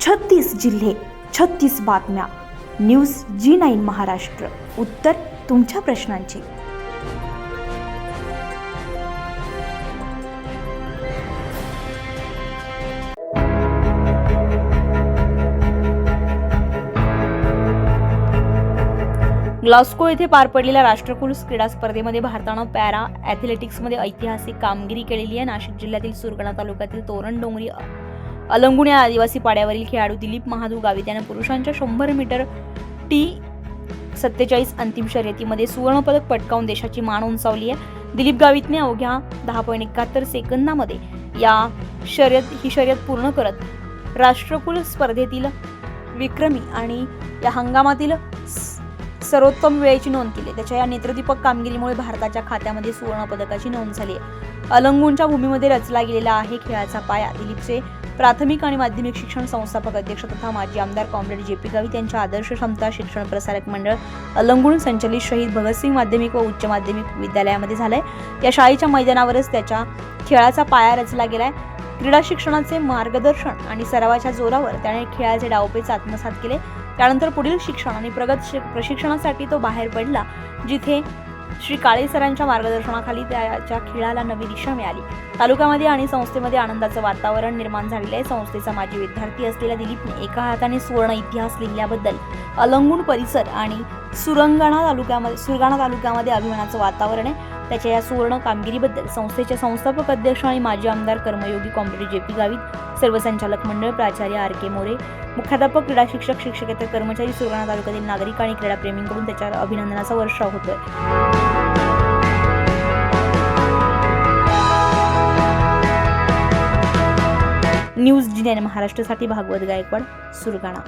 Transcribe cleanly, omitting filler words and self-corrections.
36 जिल्हे, 36 बातम्या. News G9 Maharashtra. उत्तर तुमच्या प्रश्नांची. ग्लास्गो येथे पार पडलेल्या राष्ट्रकुल क्रीडा स्पर्धेमध्ये भारतानं पॅरा ॲथलेटिक्समध्ये ऐतिहासिक कामगिरी केलेली आहे. नाशिक जिल्ह्यातील सुरगाणा तालुक्यातील तोरण डोंगरी अलंगुण या आदिवासी पाड्यावरील खेळाडू दिलीप महादू गावित यानं पुरुषांच्या 100 मीटर T47 अंतिम शर्यतीमध्ये सुवर्णपदक पटकावून देशाची मान उंचावली आहे. दिलीप गावितने अवघ्या 10.71 सेकंदामध्ये ही शर्यत पूर्ण करत राष्ट्रकुल स्पर्धेतील विक्रमी आणि या हंगामातील सर्वोत्तम वेळेची नोंद केली. त्याच्या या नेत्रदीपक कामगिरीमुळे भारताच्या खात्यामध्ये सुवर्ण पदकाची नोंद झाली आहे. अलंगूनच्या भूमीमध्ये रचला गेलेला आहे खेळाचा पाया. दिलीपचे प्राथमिक आणि माध्यमिक शिक्षण संस्थापक अध्यक्ष तथा माजी आमदार कॉम्रेड JP गावित यांच्या आदर्श क्षमता शिक्षण प्रसारक मंडळ अलंगून संचलित शहीद भगतसिंग माध्यमिक व उच्च माध्यमिक विद्यालयामध्ये झालंय. या शाळेच्या मैदानावरच त्याच्या खेळाचा पाया रचला गेलाय. क्रीडा शिक्षणाचे मार्गदर्शन आणि सरावाच्या जोरावर त्याने खेळाचे डावपेच आत्मसात केले. त्यानंतर पुढील शिक्षण आणि प्रगत प्रशिक्षणासाठी तो बाहेर पडला, जिथे श्री काळे सरांच्या मार्गदर्शनाखाली त्याच्या खेळाला नवी दिशा मिळाली. तालुक्यामध्ये आणि संस्थेमध्ये आनंदाचं वातावरण निर्माण झालेलं आहे. संस्थेचा माजी विद्यार्थी असलेल्या दिलीपने एका हाताने सुवर्ण इतिहास लिहिल्याबद्दल अलंगून परिसर आणि सुरगाणा तालुक्यामध्ये अभिमानाचं वातावरण आहे. त्याच्या या सुवर्ण कामगिरीबद्दल संस्थेचे संस्थापक अध्यक्ष आणि माजी आमदार कर्मयोगी कॉम्रेड JP गावित, सर्व संचालक मंडळ, प्राचार्य RK मोरे, मुख्याध्यापक, क्रीडा शिक्षक, शिक्षकेतर कर्मचारी, सुरगाणा तालुक्यातील नागरिक आणि क्रीडाप्रेमींकडून त्याच्यावर अभिनंदनाचा वर्षाव होतोय. न्यूज G9 महाराष्ट्रासाठी भागवत गायकवाड, सुरगाणा.